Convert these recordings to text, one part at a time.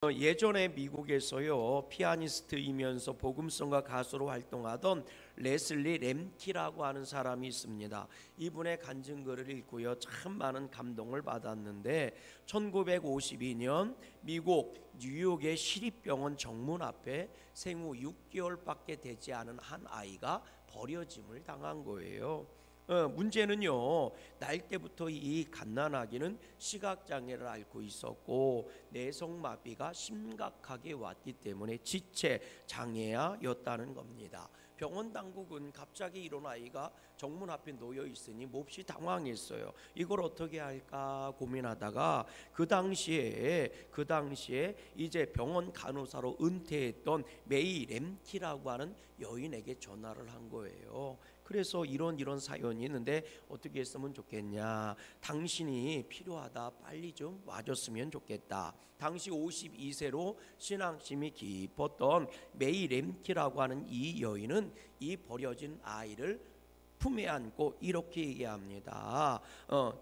예전에 미국에서요 피아니스트이면서 복음성가 가수로 활동하던 레슬리 램키라고 하는 사람이 있습니다. 이분의 간증글을 읽고요 참 많은 감동을 받았는데 1952년 미국 뉴욕의 시립병원 정문 앞에 생후 6개월밖에 되지 않은 한 아이가 버려짐을 당한 거예요. 문제는요 날 때부터 이 갓난아기는 시각장애를 앓고 있었고 내성마비가 심각하게 왔기 때문에 지체 장애아였다는 겁니다. 병원 당국은 갑자기 이런 아이가 정문 앞에 놓여 있으니 몹시 당황했어요. 이걸 어떻게 할까 고민하다가 그 당시에 이제 병원 간호사로 은퇴했던 메이 램키라고 하는 여인에게 전화를 한 거예요. 그래서 이런 사연이 있는데 어떻게 했으면 좋겠냐, 당신이 필요하다, 빨리 좀 와줬으면 좋겠다. 당시 52세로 신앙심이 깊었던 메이 램키라고 하는 이 여인은 이 버려진 아이를 품에 안고 이렇게 얘기합니다.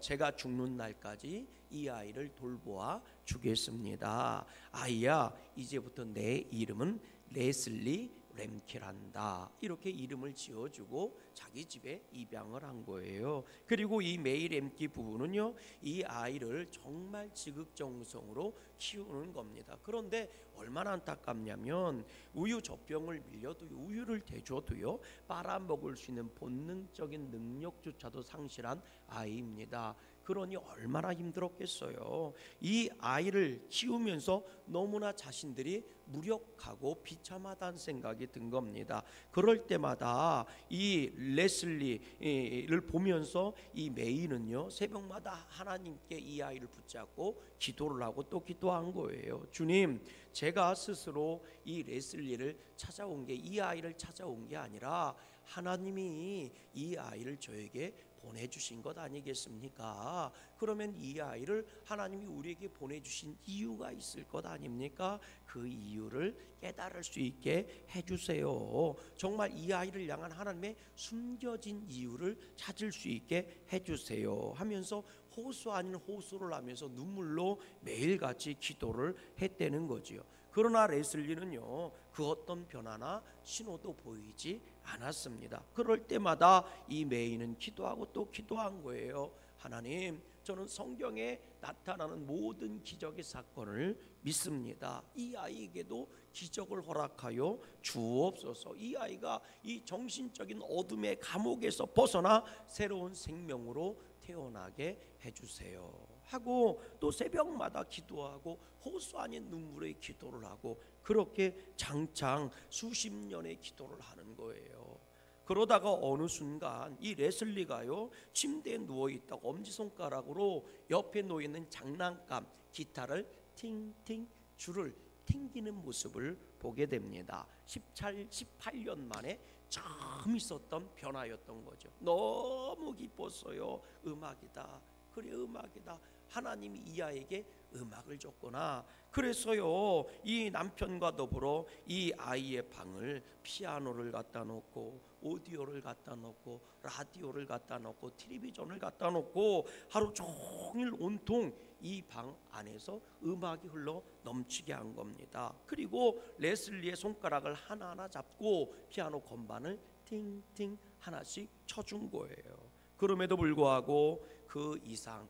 제가 죽는 날까지 이 아이를 돌보아 주겠습니다. 아이야, 이제부터 내 이름은 레슬리 램키란다. 이렇게 이름을 지어주고 자기 집에 입양을 한 거예요. 그리고 이 메이 램키 부부는요 이 아이를 정말 지극정성으로 키우는 겁니다. 그런데 얼마나 안타깝냐면 우유 젖병을 밀려도 우유를 대줘도요 빨아먹을 수 있는 본능적인 능력조차도 상실한 아이입니다. 그러니 얼마나 힘들었겠어요. 이 아이를 키우면서 너무나 자신들이 무력하고 비참하다는 생각이 든 겁니다. 그럴 때마다 이 레슬리를 보면서 이 메이는요 새벽마다 하나님께 이 아이를 붙잡고 기도를 하고 또 기도한 거예요. 주님, 제가 스스로 이 레슬리를 찾아온 게, 이 아이를 찾아온 게 아니라 하나님이 이 아이를 저에게 보내주신 것 아니겠습니까? 그러면 이 아이를 하나님이 우리에게 보내주신 이유가 있을 것 아닙니까? 그 이유를 깨달을 수 있게 해주세요. 정말 이 아이를 향한 하나님의 숨겨진 이유를 찾을 수 있게 해주세요 하면서 호소 아닌 호소를 하면서 눈물로 매일같이 기도를 했다는 거지요. 그러나 레슬리는요 그 어떤 변화나 신호도 보이지 않았습니다. 그럴 때마다 이 메이는 기도하고 또 기도한 거예요. 하나님, 저는 성경에 나타나는 모든 기적의 사건을 믿습니다. 이 아이에게도 기적을 허락하여 주옵소서. 이 아이가 이 정신적인 어둠의 감옥에서 벗어나 새로운 생명으로 태어나게 해주세요 하고 또 새벽마다 기도하고 호소 아닌 눈물의 기도를 하고 그렇게 장창 수십 년의 기도를 하는 거예요. 그러다가 어느 순간 이 레슬리가요 침대에 누워있다가 엄지손가락으로 옆에 놓여있는 장난감 기타를 팅팅 줄을 튕기는 모습을 보게 됩니다. 18년 만에 처음 있었던 변화였던 거죠. 너무 기뻤어요. 음악이다. 그래, 음악이다. 하나님이 이 아이에게 음악을 줬구나. 그래서요 이 남편과 더불어 이 아이의 방을 피아노를 갖다 놓고 오디오를 갖다 놓고 라디오를 갖다 놓고 텔레비전을 갖다 놓고 하루 종일 온통 이 방 안에서 음악이 흘러 넘치게 한 겁니다. 그리고 레슬리의 손가락을 하나하나 잡고 피아노 건반을 팅팅 하나씩 쳐준 거예요. 그럼에도 불구하고 더 이상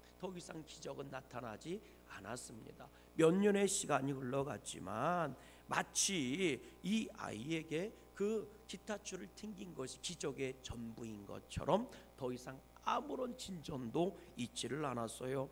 기적은 나타나지 않았습니다. 몇 년의 시간이 흘러갔지만 마치 이 아이에게 그 기타줄을 튕긴 것이 기적의 전부인 것처럼 더 이상 아무런 진전도 있지를 않았어요.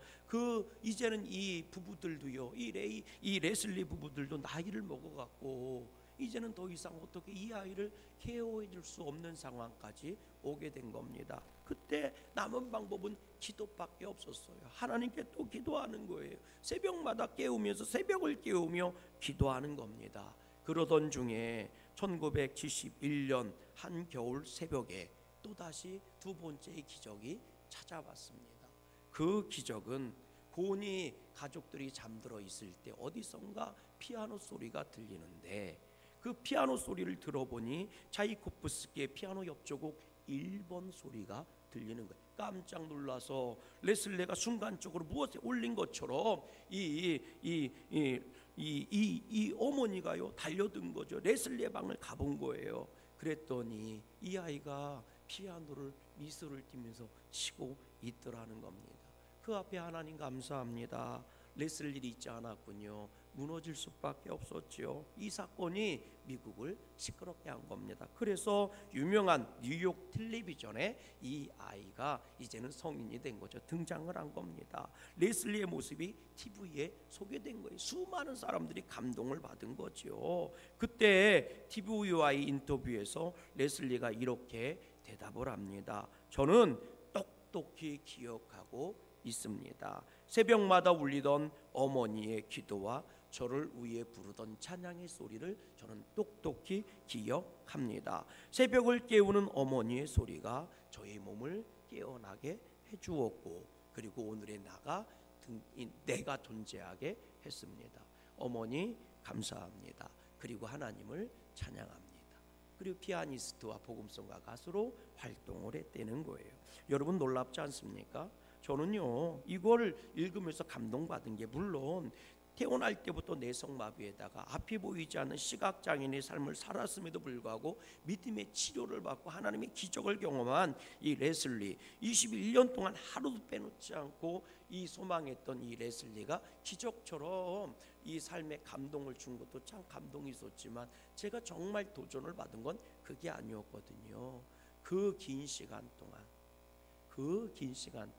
이제는 이 부부들도요, 이 레슬리 부부들도 나이를 먹어갖고 이제는 더 이상 어떻게 이 아이를 케어해 줄 수 없는 상황까지 오게 된 겁니다. 그때 남은 방법은 기도밖에 없었어요. 하나님께 또 기도하는 거예요. 새벽마다 깨우면서 새벽을 깨우며 기도하는 겁니다. 그러던 중에 1971년 한겨울 새벽에 또다시 두 번째의 기적이 찾아왔습니다. 그 기적은 고니 가족들이 잠들어 있을 때 어디선가 피아노 소리가 들리는데 그 피아노 소리를 들어보니 차이코프스키의 피아노 협주곡 1번 소리가 들리는 거예요. 깜짝 놀라서 레슬레가 순간적으로 무엇에 올린 것처럼 이 이 어머니가요 달려든 거죠. 레슬리의 방을 가본 거예요. 그랬더니 이 아이가 피아노를 미소를 띠면서 치고 있더라는 겁니다. 그 앞에 하나님 감사합니다. 레슬리 잊지 않았군요. 무너질 수밖에 없었죠. 이 사건이 미국을 시끄럽게 한 겁니다. 그래서 유명한 뉴욕 텔레비전에 이 아이가 이제는 성인이 된 거죠. 등장을 한 겁니다. 레슬리의 모습이 TV에 소개된 거예요. 수많은 사람들이 감동을 받은 거죠. 그때 TV와의 인터뷰에서 레슬리가 이렇게 대답을 합니다. 저는 똑똑히 기억하고 있습니다. 새벽마다 울리던 어머니의 기도와 저를 위해 부르던 찬양의 소리를 저는 똑똑히 기억합니다. 새벽을 깨우는 어머니의 소리가 저의 몸을 깨어나게 해주었고, 그리고 오늘의 내가 존재하게 했습니다. 어머니 감사합니다. 그리고 하나님을 찬양합니다. 그리고 피아니스트와 복음성가 가수로 활동을 했다는 거예요. 여러분 놀랍지 않습니까? 저는요 이걸 읽으면서 감동받은 게, 물론 태어날 때부터 뇌성마비에다가 앞이 보이지 않는 시각장애인의 삶을 살았음에도 불구하고 믿음의 치료를 받고 하나님의 기적을 경험한 이 레슬리, 21년 동안 하루도 빼놓지 않고 이 소망했던 이 레슬리가 기적처럼 이 삶에 감동을 준 것도 참 감동이 있었지만, 제가 정말 도전을 받은 건 그게 아니었거든요. 그 긴 시간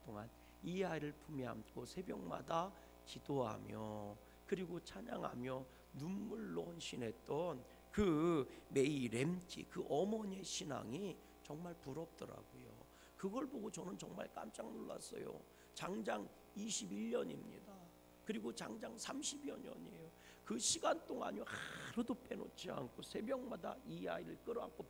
동안 이 아이를 품에 안고 새벽마다 기도하며 그리고 찬양하며 눈물로 헌신했던 그 메이 램키, 그 어머니의 신앙이 정말 부럽더라고요. 그걸 보고 저는 정말 깜짝 놀랐어요. 장장 21년입니다. 그리고 장장 30여 년이에요. 그 시간 동안요 하루도 빼놓지 않고 새벽마다 이 아이를 끌어안고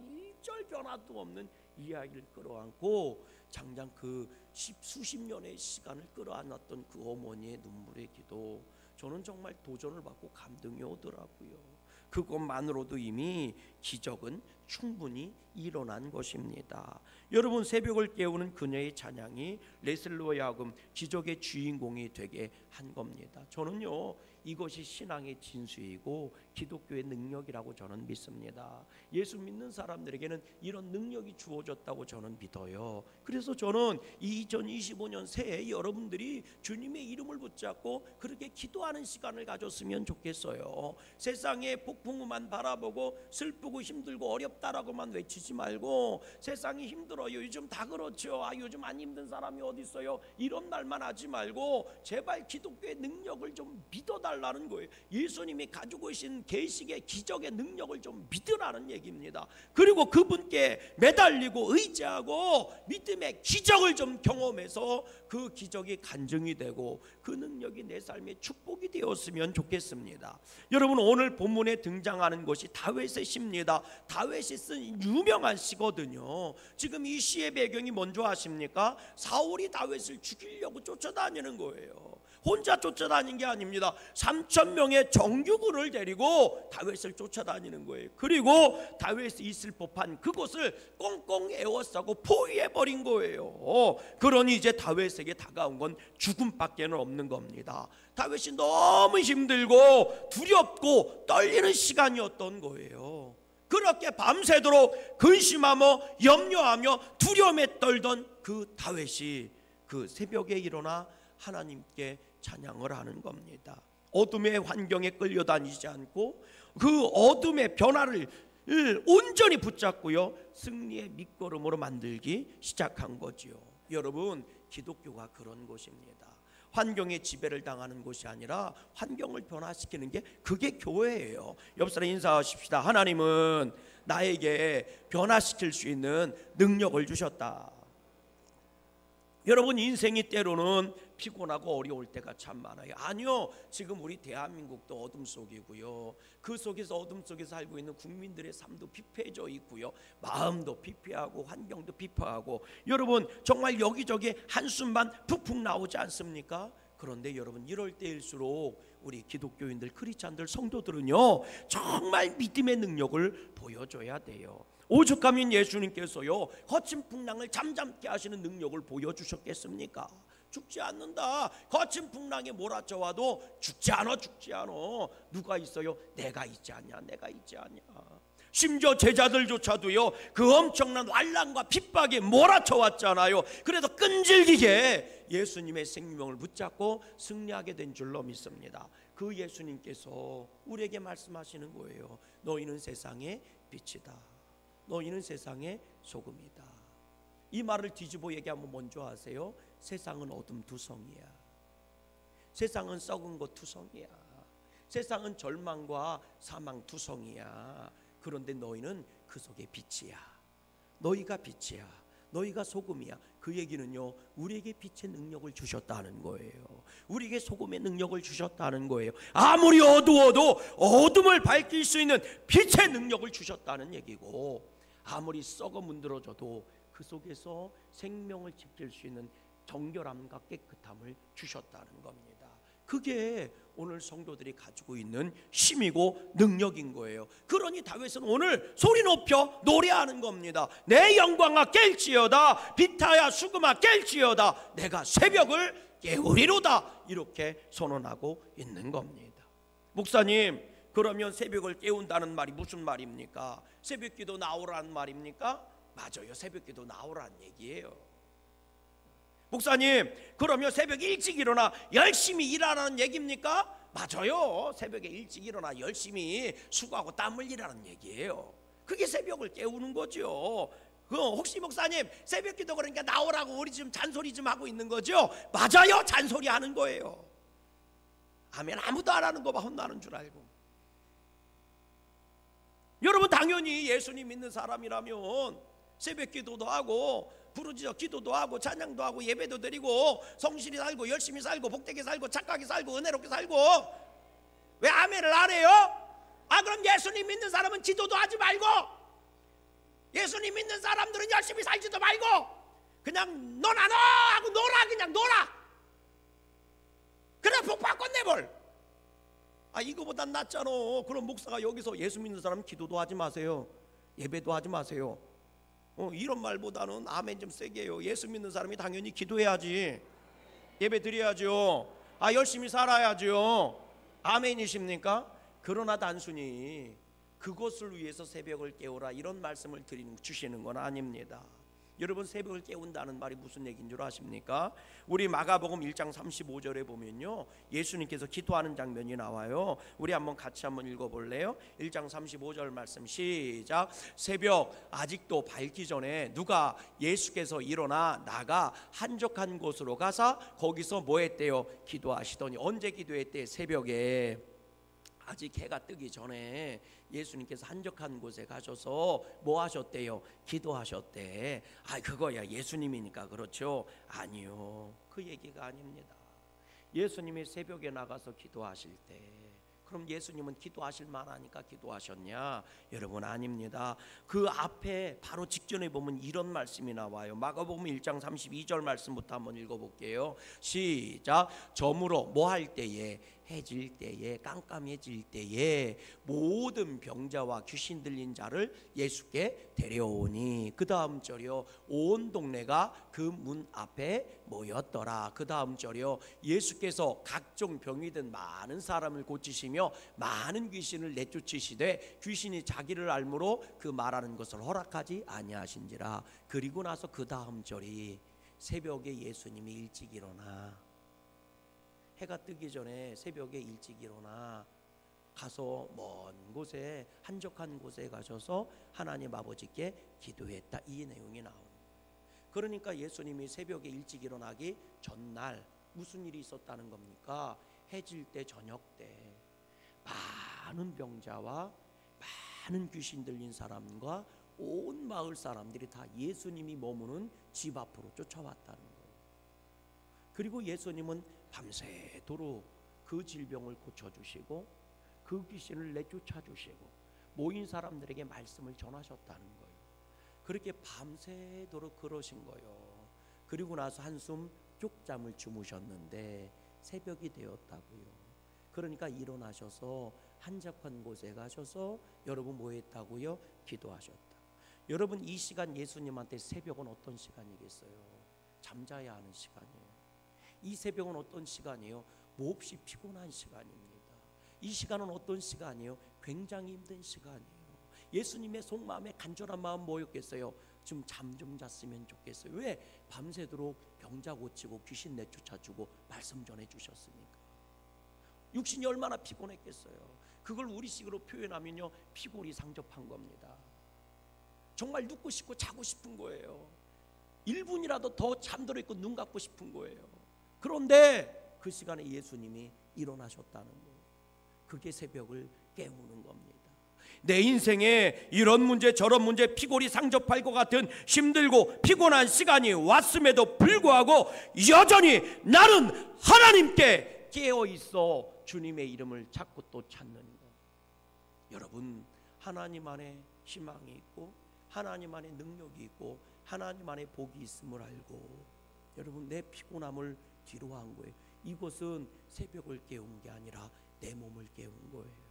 일절 변화도 없는 이 아이를 끌어안고 장장 그 수십 년의 시간을 끌어안았던 그 어머니의 눈물의 기도, 저는 정말 도전을 받고 감동이 오더라고요. 그것만으로도 이미 기적은 충분히 일어난 것입니다. 여러분, 새벽을 깨우는 그녀의 찬양이 레슬리와 하여금 기적의 주인공이 되게 한 겁니다. 저는요 이것이 신앙의 진수이고 기독교의 능력이라고 저는 믿습니다. 예수 믿는 사람들에게는 이런 능력이 주어졌다고 저는 믿어요. 그래서 저는 2025년 새해 여러분들이 주님의 이름을 붙잡고 그렇게 기도하는 시간을 가졌으면 좋겠어요. 세상의 폭풍우만 바라보고 슬프고 힘들고 어렵다라고만 외치지 말고, 세상이 힘들어요, 요즘 다 그렇죠, 요즘 안 힘든 사람이 어디 있어요, 이런 말만 하지 말고 제발 기독교의 능력을 좀 믿어달라는 거예요. 예수님이 가지고 계신 계시의 기적의 능력을 좀 믿으라는 얘기입니다. 그리고 그분께 매달리고 의지하고 믿음의 기적을 좀 경험해서 그 기적이 간증이 되고 그 능력이 내 삶의 축복이 되었으면 좋겠습니다. 여러분, 오늘 본문에 등장하는 것이 다윗의 시입니다. 다윗이 쓴 유명한 시거든요. 지금 이 시의 배경이 뭔지 아십니까? 사울이 다윗을 죽이려고 쫓아다니는 거예요. 혼자 쫓아다닌 게 아닙니다. 3,000명의 정규군을 데리고 다윗을 쫓아다니는 거예요. 그리고 다윗이 있을 법한 그곳을 꽁꽁 에워싸고 포위해버린 거예요. 그러니 이제 다윗에게 다가온 건 죽음밖에 없는 겁니다. 다윗이 너무 힘들고 두렵고 떨리는 시간이었던 거예요. 그렇게 밤새도록 근심하며 염려하며 두려움에 떨던 그 다윗이 그 새벽에 일어나 하나님께 찬양을 하는 겁니다. 어둠의 환경에 끌려다니지 않고 그 어둠의 변화를 온전히 붙잡고요, 승리의 밑거름으로 만들기 시작한 거지요. 여러분, 기독교가 그런 곳입니다. 환경에 지배를 당하는 곳이 아니라 환경을 변화시키는 게 그게 교회예요. 옆 사람 인사하십시다. 하나님은 나에게 변화시킬 수 있는 능력을 주셨다. 여러분, 인생이 때로는 피곤하고 어려울 때가 참 많아요. 아니요, 지금 우리 대한민국도 어둠 속이고요, 그 속에서 어둠 속에 살고 있는 국민들의 삶도 피폐해져 있고요, 마음도 피폐하고 환경도 피폐하고, 여러분 정말 여기저기 한숨만 푹푹 나오지 않습니까? 그런데 여러분, 이럴 때일수록 우리 기독교인들, 크리스찬들, 성도들은요 정말 믿음의 능력을 보여줘야 돼요. 오죽하면 예수님께서요 거친 풍랑을 잠잠케 하시는 능력을 보여주셨겠습니까? 죽지 않는다. 거친 풍랑에 몰아쳐 와도 죽지 않아, 죽지 않아. 누가 있어요? 내가 있지 않냐, 내가 있지 않냐. 심지어 제자들조차도요, 그 엄청난 환난과 핍박에 몰아쳐 왔잖아요. 그래도 끈질기게 예수님의 생명을 붙잡고 승리하게 된 줄로 믿습니다. 그 예수님께서 우리에게 말씀하시는 거예요. 너희는 세상의 빛이다. 너희는 세상의 소금이다. 이 말을 뒤집어 얘기하면 뭔지 아세요? 세상은 어둠 투성이야. 세상은 썩은 것 투성이야. 세상은 절망과 사망 투성이야. 그런데 너희는 그 속에 빛이야. 너희가 빛이야. 너희가 소금이야. 그 얘기는요, 우리에게 빛의 능력을 주셨다는 거예요. 우리에게 소금의 능력을 주셨다는 거예요. 아무리 어두워도 어둠을 밝힐 수 있는 빛의 능력을 주셨다는 얘기고, 아무리 썩어 문드러져도 그 속에서 생명을 지킬 수 있는 정결함과 깨끗함을 주셨다는 겁니다. 그게 오늘 성도들이 가지고 있는 힘이고 능력인 거예요. 그러니 다윗은 오늘 소리 높여 노래하는 겁니다. 내 영광아 깰지어다, 비타야 수금아 깰지어다, 내가 새벽을 깨우리로다. 이렇게 선언하고 있는 겁니다. 목사님, 그러면 새벽을 깨운다는 말이 무슨 말입니까? 새벽기도 나오라는 말입니까? 맞아요, 새벽기도 나오라는 얘기예요. 목사님, 그러면 새벽 일찍 일어나 열심히 일하라는 얘기입니까? 맞아요, 새벽에 일찍 일어나 열심히 수고하고 땀 흘리라는 얘기예요. 그게 새벽을 깨우는 거죠. 혹시 목사님, 새벽기도 그러니까 나오라고 우리 지금 잔소리 좀 하고 있는 거죠? 맞아요, 잔소리 하는 거예요. 아멘. 아무도 안 하는 거 봐, 혼나는 줄 알고. 여러분, 당연히 예수님 믿는 사람이라면 새벽기도도 하고 부르짖어 기도도 하고 찬양도 하고 예배도 드리고 성실히 살고 열심히 살고 복되게 살고 착하게 살고 은혜롭게 살고. 왜 아멘을 안 해요? 그럼 예수님 믿는 사람은 기도도 하지 말고, 예수님 믿는 사람들은 열심히 살지도 말고 그냥 너나 너 하고 놀아, 그냥 놀아. 그래 복 받겠네 뭘. 이거보단 낫잖아. 그럼 목사가 여기서 예수 믿는 사람은 기도도 하지 마세요, 예배도 하지 마세요, 이런 말보다는 아멘 좀 세게 해요. 예수 믿는 사람이 당연히 기도해야지, 예배 드려야죠, 열심히 살아야죠. 아멘이십니까? 그러나 단순히 그것을 위해서 새벽을 깨우라 이런 말씀을 주시는 건 아닙니다. 여러분, 새벽을 깨운다는 말이 무슨 얘기인 줄 아십니까? 우리 마가복음 1장 35절에 보면요, 예수님께서 기도하는 장면이 나와요. 우리 같이 한번 읽어볼래요? 1장 35절 말씀 시작. 새벽 아직도 밝기 전에 누가 예수께서 일어나 나가 한적한 곳으로 가서 거기서 뭐 했대요? 기도하시더니. 언제 기도했대? 새벽에. 아직 해가 뜨기 전에 예수님께서 한적한 곳에 가셔서 뭐 하셨대요? 기도하셨대. 그거야 예수님이니까 그렇죠? 아니요, 그 얘기가 아닙니다. 예수님이 새벽에 나가서 기도하실 때, 그럼 예수님은 기도하실 만하니까 기도하셨냐? 여러분, 아닙니다. 그 앞에 바로 직전에 보면 이런 말씀이 나와요. 마가복음 1장 32절 말씀부터 한번 읽어볼게요. 시작. 저물어 뭐 할 때에? 해질 때에, 깜깜해질 때에 모든 병자와 귀신 들린 자를 예수께 데려오니. 그 다음 절이요, 온 동네가 그 문 앞에 모였더라. 그 다음 절이요, 예수께서 각종 병이 든 많은 사람을 고치시며 많은 귀신을 내쫓으시되 귀신이 자기를 알므로 그 말하는 것을 허락하지 아니하신지라. 그리고 나서 그 다음 절이 새벽에 예수님이 일찍 일어나, 해가 뜨기 전에 새벽에 일찍 일어나 가서 먼 곳에, 한적한 곳에 가셔서 하나님 아버지께 기도했다, 이 내용이 나옵니다. 그러니까 예수님이 새벽에 일찍 일어나기 전날 무슨 일이 있었다는 겁니까? 해질 때, 저녁 때 많은 병자와 많은 귀신 들린 사람과 온 마을 사람들이 다 예수님이 머무는 집 앞으로 쫓아왔다는 거예요. 그리고 예수님은 밤새도록 그 질병을 고쳐주시고 그 귀신을 내쫓아주시고 모인 사람들에게 말씀을 전하셨다는 거예요. 그렇게 밤새도록 그러신 거예요. 그리고 나서 한숨 쪽잠을 주무셨는데 새벽이 되었다고요. 그러니까 일어나셔서 한적한 곳에 가셔서 여러분 뭐 했다고요? 기도하셨다. 여러분, 이 시간 예수님한테 새벽은 어떤 시간이겠어요? 잠자야 하는 시간이에요. 이 새벽은 어떤 시간이에요? 몹시 피곤한 시간입니다. 이 시간은 어떤 시간이에요? 굉장히 힘든 시간이에요. 예수님의 속마음에 간절한 마음 뭐였겠어요? 좀 잠 좀 잤으면 좋겠어요. 왜? 밤새도록 병자 고치고 귀신 내쫓아주고 말씀 전해주셨으니까. 육신이 얼마나 피곤했겠어요. 그걸 우리식으로 표현하면요, 피골이 상접한 겁니다. 정말 눕고 싶고 자고 싶은 거예요. 1분이라도 더 잠들어 있고 눈 감고 싶은 거예요. 그런데 그 시간에 예수님이 일어나셨다는 거예요. 그게 새벽을 깨우는 겁니다. 내 인생에 이런 문제 저런 문제 피골이 상접할 것 같은 힘들고 피곤한 시간이 왔음에도 불구하고 여전히 나는 하나님께 깨어 있어 주님의 이름을 찾고 또 찾는 것. 여러분, 하나님 안에 희망이 있고 하나님 안에 능력이 있고 하나님 안에 복이 있음을 알고 여러분 내 피곤함을 뒤로 한 거예요. 이것은 새벽을 깨운 게 아니라 내 몸을 깨운 거예요.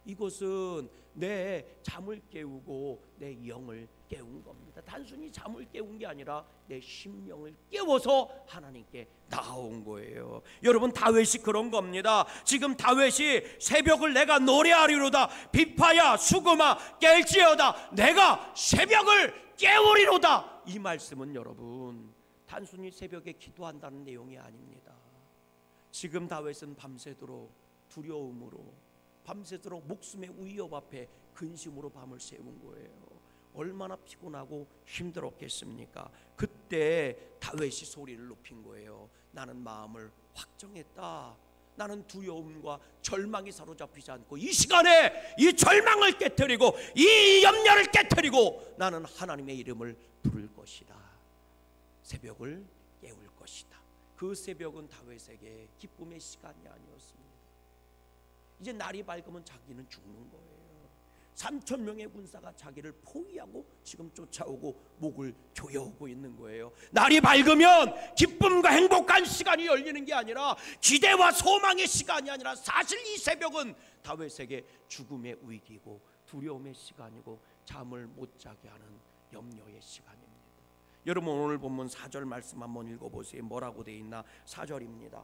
이것은 내 잠을 깨우고 내 영을 깨운 겁니다. 단순히 잠을 깨운 게 아니라 내 심령을 깨워서 하나님께 나아온 거예요. 여러분, 다윗이 그런 겁니다. 지금 다윗이 새벽을 내가 노래하리로다 비파야 수금아 깰지어다 내가 새벽을 깨우리로다. 이 말씀은 여러분 단순히 새벽에 기도한다는 내용이 아닙니다. 지금 다윗은 밤새도록 두려움으로 밤새도록 목숨의 위협 앞에 근심으로 밤을 새운 거예요. 얼마나 피곤하고 힘들었겠습니까? 그때 다윗이 소리를 높인 거예요. 나는 마음을 확정했다. 나는 두려움과 절망이 사로잡히지 않고 이 시간에 이 절망을 깨트리고 이 염려를 깨트리고 나는 하나님의 이름을 부를 것이다. 새벽을 깨울 것이다. 그 새벽은 다윗에게 기쁨의 시간이 아니었습니다. 이제 날이 밝으면 자기는 죽는 거예요. 3,000명의 군사가 자기를 포위하고 지금 쫓아오고 목을 조여오고 있는 거예요. 날이 밝으면 기쁨과 행복한 시간이 열리는 게 아니라 기대와 소망의 시간이 아니라 사실 이 새벽은 다윗에게 죽음의 위기고 두려움의 시간이고 잠을 못 자게 하는 염려의 시간입니다. 여러분, 오늘 본문 4절 말씀 한번 읽어보세요. 뭐라고 되어 있나? 4절입니다.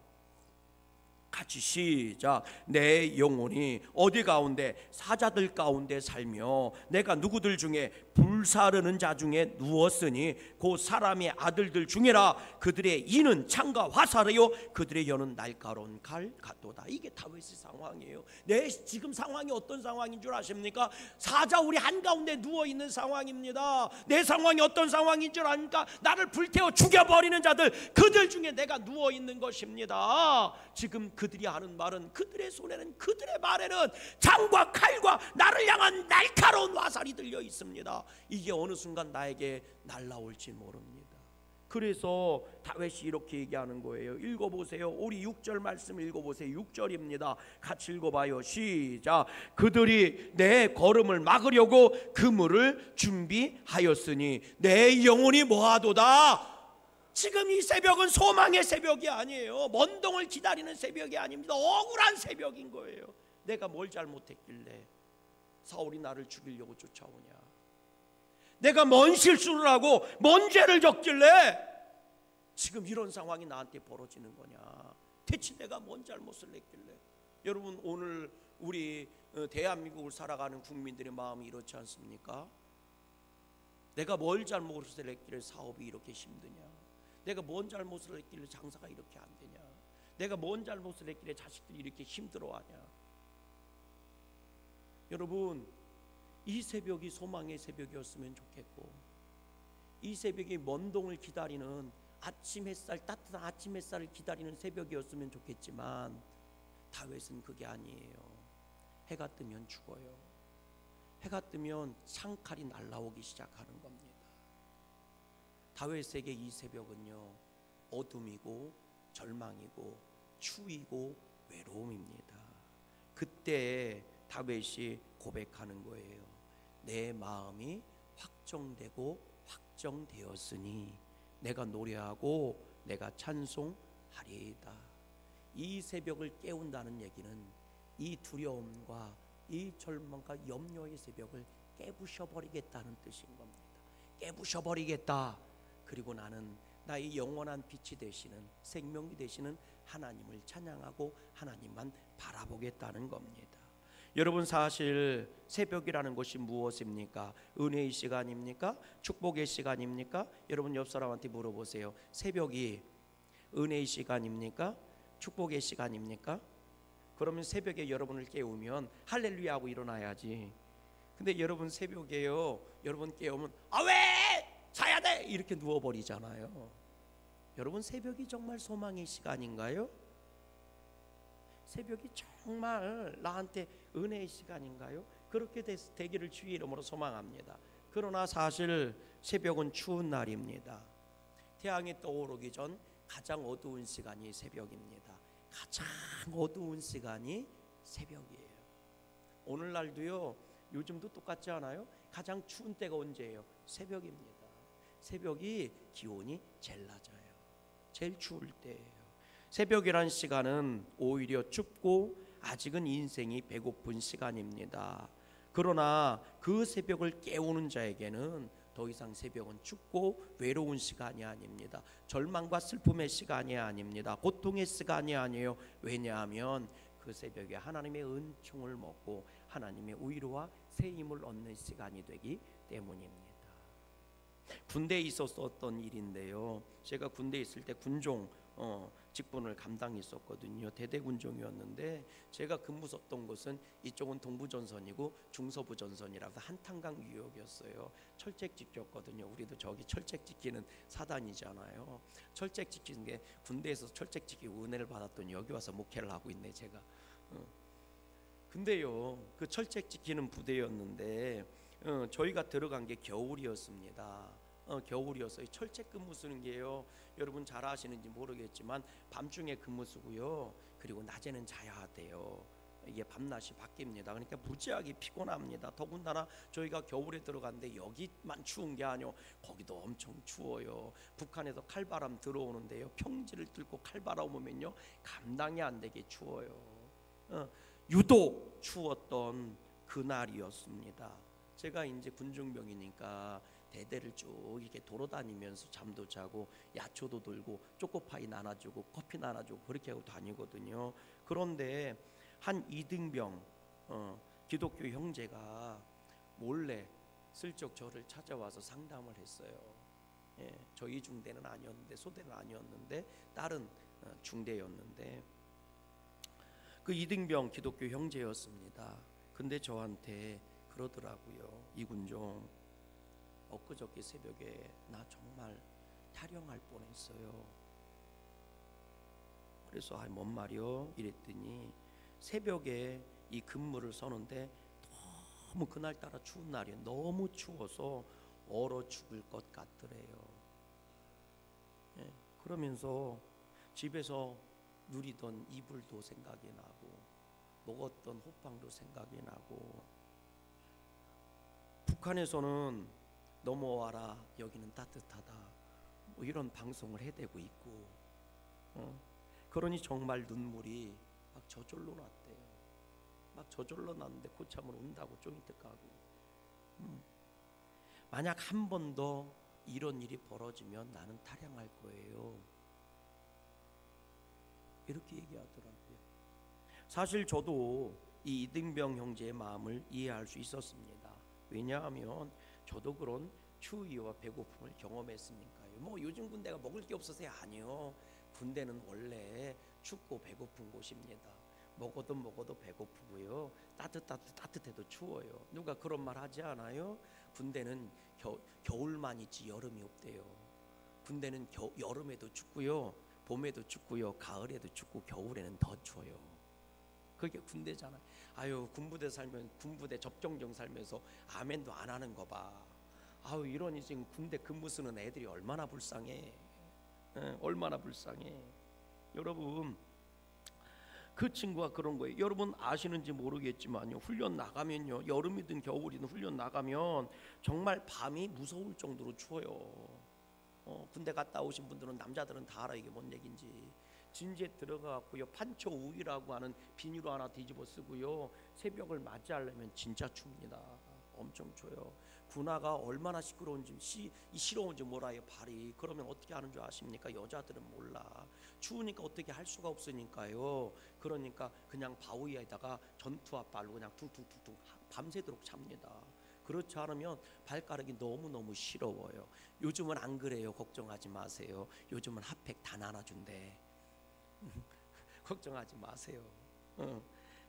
같이 시작. 내 영혼이 어디 가운데? 사자들 가운데 살며 내가 누구들 중에 불사르는 자 중에 누웠으니 곧 사람의 아들들 중에라. 그들의 이는 창과 화살이요 그들의 여는 날카로운 칼 같도다. 이게 다윗의 상황이에요. 내 지금 상황이 어떤 상황인 줄 아십니까? 사자울이 한가운데 누워있는 상황입니다. 내 상황이 어떤 상황인 줄 아십니까? 나를 불태워 죽여버리는 자들, 그들 중에 내가 누워있는 것입니다. 지금 그들이 하는 말은, 그들의 손에는, 그들의 말에는 창과 칼과 나를 향한 날카로운 화살이 들려 있습니다. 이게 어느 순간 나에게 날라올지 모릅니다. 그래서 다윗이 이렇게 얘기하는 거예요. 읽어보세요. 우리 6절 말씀 읽어보세요. 6절입니다. 같이 읽어봐요. 시작. 그들이 내 걸음을 막으려고 그물을 준비하였으니 내 영혼이 뭐하도다. 지금 이 새벽은 소망의 새벽이 아니에요. 먼동을 기다리는 새벽이 아닙니다. 억울한 새벽인 거예요. 내가 뭘 잘못했길래 사울이 나를 죽이려고 쫓아오냐? 내가 뭔 실수를 하고 뭔 죄를 졌길래 지금 이런 상황이 나한테 벌어지는 거냐? 대체 내가 뭔 잘못을 했길래? 여러분, 오늘 우리 대한민국을 살아가는 국민들의 마음이 이렇지 않습니까? 내가 뭘 잘못을 했길래 사업이 이렇게 힘드냐? 내가 뭔 잘못을 했길래 장사가 이렇게 안 되냐? 내가 뭔 잘못을 했길래 자식들이 이렇게 힘들어하냐? 여러분, 이 새벽이 소망의 새벽이었으면 좋겠고, 이 새벽이 먼동을 기다리는 아침 햇살, 따뜻한 아침 햇살을 기다리는 새벽이었으면 좋겠지만 다윗은 그게 아니에요. 해가 뜨면 죽어요. 해가 뜨면 창칼이 날라오기 시작하는 겁니다. 다윗에게 이 새벽은요, 어둠이고 절망이고 추위고 외로움입니다. 그때 다윗이 고백하는 거예요. 내 마음이 확정되고 확정되었으니 내가 노래하고 내가 찬송하리이다. 이 새벽을 깨운다는 얘기는 이 두려움과 이 절망과 염려의 새벽을 깨부셔버리겠다는 뜻인 겁니다. 깨부셔버리겠다. 그리고 나는 나의 영원한 빛이 되시는, 생명이 되시는 하나님을 찬양하고 하나님만 바라보겠다는 겁니다. 여러분, 사실 새벽이라는 것이 무엇입니까? 은혜의 시간입니까? 축복의 시간입니까? 여러분 옆 사람한테 물어보세요. 새벽이 은혜의 시간입니까? 축복의 시간입니까? 그러면 새벽에 여러분을 깨우면 할렐루야 하고 일어나야지. 근데 여러분 새벽에요, 여러분 깨우면 왜 자야 돼 이렇게 누워버리잖아요. 여러분 새벽이 정말 소망의 시간인가요? 새벽이 정말 나한테 은혜의 시간인가요? 그렇게 되기를 주의 이름으로 소망합니다. 그러나 사실 새벽은 추운 날입니다. 태양이 떠오르기 전 가장 어두운 시간이 새벽입니다. 가장 어두운 시간이 새벽이에요. 오늘날도요, 요즘도 똑같지 않아요? 가장 추운 때가 언제예요? 새벽입니다. 새벽이 기온이 제일 낮아요. 제일 추울 때예요. 새벽이란 시간은 오히려 춥고 아직은 인생이 배고픈 시간입니다. 그러나 그 새벽을 깨우는 자에게는 더 이상 새벽은 춥고 외로운 시간이 아닙니다. 절망과 슬픔의 시간이 아닙니다. 고통의 시간이 아니에요. 왜냐하면 그 새벽에 하나님의 은총을 먹고 하나님의 위로와 새 힘을 얻는 시간이 되기 때문입니다. 군대에 있었던 일인데요, 제가 군대에 있을 때 군종 직분을 감당했었거든요. 대대군종이었는데 제가 근무했던 곳은 이쪽은 동부전선이고 중서부전선이라서 한탄강 유역이었어요. 철책 지켰거든요. 우리도 저기 철책 지키는 사단이잖아요. 철책 지키는 게, 군대에서 철책 지키고 은혜를 받았더니 여기 와서 목회를 하고 있네 제가. 근데요, 그 철책 지키는 부대였는데 저희가 들어간 게 겨울이었습니다. 겨울이었어요. 철책 근무 쓰는 게요, 여러분 잘 아시는지 모르겠지만 밤중에 근무 쓰고요, 그리고 낮에는 자야 돼요. 이게 밤낮이 바뀝니다. 그러니까 무지하게 피곤합니다. 더군다나 저희가 겨울에 들어갔는데 여기만 추운 게 아니요, 거기도 엄청 추워요. 북한에서 칼바람 들어오는데요, 평지를 뚫고 칼바람 오면요 감당이 안 되게 추워요. 유독 추웠던 그날이었습니다. 제가 이제 군중병이니까 대대를 쭉 이렇게 돌아다니면서 잠도 자고 야초도 들고 초코파이 나눠주고 커피 나눠주고 그렇게 하고 다니거든요. 그런데 한 이등병 기독교 형제가 몰래 슬쩍 저를 찾아와서 상담을 했어요. 저희 중대는 아니었는데, 소대는 아니었는데 다른 중대였는데 그 이등병 기독교 형제였습니다. 근데 저한테 그러더라고요. 이군종, 엊그저께 새벽에 나 정말 탈영할 뻔했어요. 그래서 뭔 말이요? 이랬더니 새벽에 이 근무를 서는데 너무 그날따라 추운 날이에요. 너무 추워서 얼어 죽을 것 같더래요. 그러면서 집에서 누리던 이불도 생각이 나고 먹었던 호빵도 생각이 나고, 북한에서는 넘어와라 여기는 따뜻하다 뭐 이런 방송을 해대고 있고, 그러니 정말 눈물이 막 저절로 났대요. 막 저절로 났는데 고참을 운다고 쫑이득하고, 만약 한 번 더 이런 일이 벌어지면 나는 탈영할 거예요, 이렇게 얘기하더라고요. 사실 저도 이 이등병 형제의 마음을 이해할 수 있었습니다. 왜냐하면 저도 그런 추위와 배고픔을 경험했으니까요. 뭐 요즘 군대가 먹을 게 없어서야 아니요. 군대는 원래 춥고 배고픈 곳입니다. 먹어도 배고프고요. 따뜻해도 추워요. 누가 그런 말 하지 않아요? 군대는 겨울만 있지 여름이 없대요. 군대는 여름에도 춥고요, 봄에도 춥고요, 가을에도 춥고 겨울에는 더 추워요. 그게 군대잖아요. 아유, 군부대 살면, 군부대 접경정 살면서 아멘도 안 하는 거 봐. 아유, 이러니 지금 군대 근무 쓰는 애들이 얼마나 불쌍해. 얼마나 불쌍해. 여러분, 그 친구가 그런 거예요. 여러분 아시는지 모르겠지만요, 훈련 나가면요, 여름이든 겨울이든 훈련 나가면 정말 밤이 무서울 정도로 추워요. 군대 갔다 오신 분들은, 남자들은 다 알아 이게 뭔 얘기인지. 진지에 들어가고요, 판초 우위라고 하는 비닐로 하나 뒤집어 쓰고요, 새벽을 맞이하려면 진짜 춥니다. 엄청 쳐요. 군화가 얼마나 시끄러운지 시러운지 몰라요. 발이. 그러면 어떻게 하는 줄 아십니까? 여자들은 몰라. 추우니까 어떻게 할 수가 없으니까요. 그러니까 그냥 바위에다가 전투화 발로 그냥 퉁퉁퉁퉁 밤새도록 찹니다. 그렇지 않으면 발가락이 너무너무 시러워요. 요즘은 안 그래요. 걱정하지 마세요. 요즘은 핫팩 다 나눠준대. 걱정하지 마세요.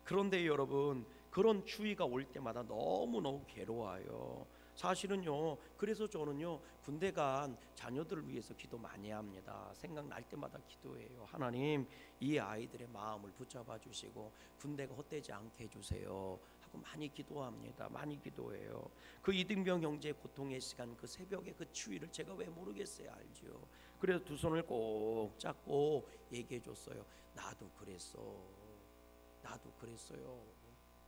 그런데 여러분, 그런 추위가 올 때마다 너무너무 괴로워요. 사실은요, 그래서 저는요, 군대 간 자녀들을 위해서 기도 많이 합니다. 생각날 때마다 기도해요. 하나님, 이 아이들의 마음을 붙잡아 주시고 군대가 헛되지 않게 해주세요 하고 많이 기도합니다. 많이 기도해요. 그 이등병 형제의 고통의 시간, 그 새벽에 그 추위를 제가 왜 모르겠어요. 알죠. 그래서 두 손을 꼭 잡고 얘기해 줬어요. 나도 그랬어. 나도 그랬어요.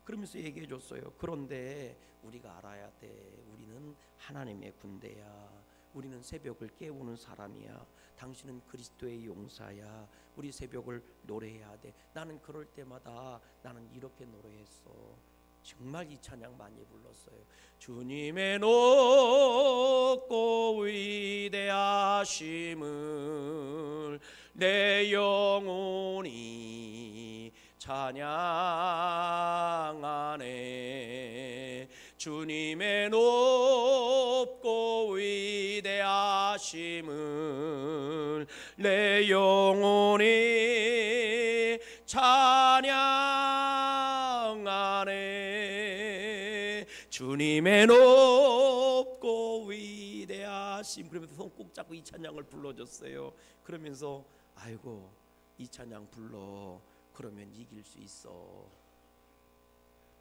그러면서 얘기해 줬어요. 그런데 우리가 알아야 돼. 우리는 하나님의 군대야. 우리는 새벽을 깨우는 사람이야. 당신은 그리스도의 용사야. 우리 새벽을 노래해야 돼. 나는 그럴 때마다 나는 이렇게 노래했어. 정말 이 찬양 많이 불렀어요. 주님의 높고 위대하심을 내 영혼이 찬양하네. 주님의 높고 위대하심을 내 영혼이 찬양하네. 주님의 높고 위대하심. 그러면서 손 꼭 잡고 이 찬양을 불러줬어요. 그러면서 아이고, 이 찬양 불러. 그러면 이길 수 있어.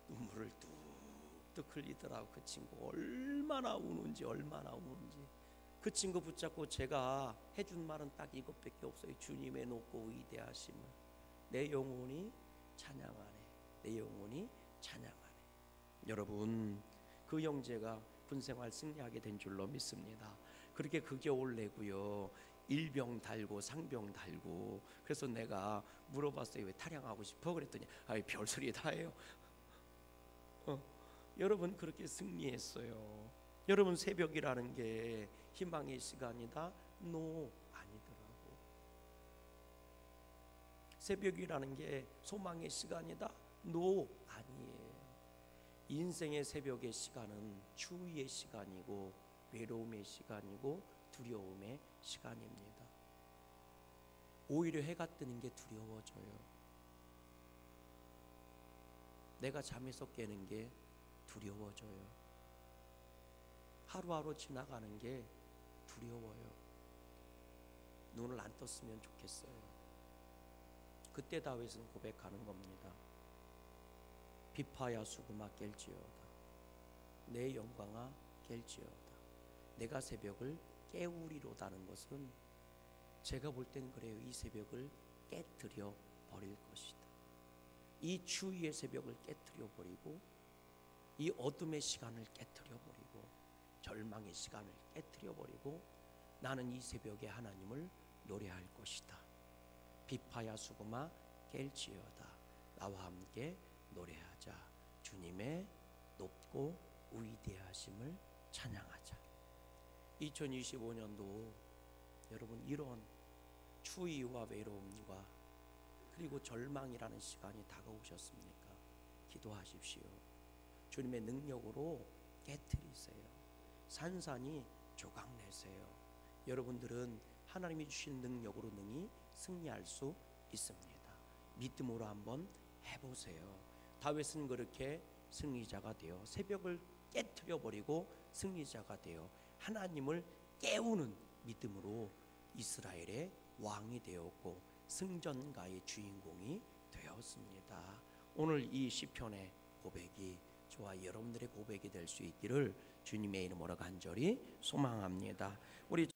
눈물을 뚝뚝 흘리더라고. 그 친구 얼마나 우는지. 그 친구 붙잡고 제가 해준 말은 딱 이것밖에 없어요. 주님의 높고 위대하심을 내 영혼이 찬양하네. 내 영혼이 찬양하네. 여러분, 그 형제가 군생활 승리하게 된 줄로 믿습니다. 그렇게 그 겨울 내고요, 일병 달고 상병 달고. 그래서 내가 물어봤어요. 왜 탈영하고 싶어? 그랬더니 아이, 별소리 다 해요. 여러분, 그렇게 승리했어요. 여러분, 새벽이라는 게 희망의 시간이다? 노, 아니더라고. 새벽이라는 게 소망의 시간이다? 노, 아니에요. 인생의 새벽의 시간은 추위의 시간이고 외로움의 시간이고 두려움의 시간입니다. 오히려 해가 뜨는 게 두려워져요. 내가 잠에서 깨는 게 두려워져요. 하루하루 지나가는 게 두려워요. 눈을 안 떴으면 좋겠어요. 그때 다윗은 고백하는 겁니다. 비파야 수구마 깰지어다. 내 영광아 깰지어다. 내가 새벽을 깨우리로다는 것은 제가 볼 땐 그래요. 이 새벽을 깨트려 버릴 것이다. 이 추위의 새벽을 깨트려 버리고, 이 어둠의 시간을 깨트려 버리고, 절망의 시간을 깨트려 버리고, 나는 이 새벽에 하나님을 노래할 것이다. 비파야 수구마 깰지어다. 나와 함께 노래하자. 주님의 높고 위대하심을 찬양하자. 2025년도 여러분, 이런 추위와 외로움과 그리고 절망이라는 시간이 다가오셨습니까? 기도하십시오. 주님의 능력으로 깨트리세요. 산산이 조각내세요. 여러분들은 하나님이 주신 능력으로 능히 승리할 수 있습니다. 믿음으로 한번 해보세요. 다윗은 그렇게 승리자가 되어 새벽을 깨트려 버리고 승리자가 되어 하나님을 깨우는 믿음으로 이스라엘의 왕이 되었고 승전가의 주인공이 되었습니다. 오늘 이 시편의 고백이 저와 여러분들의 고백이 될 수 있기를 주님의 이름으로 간절히 소망합니다. 우리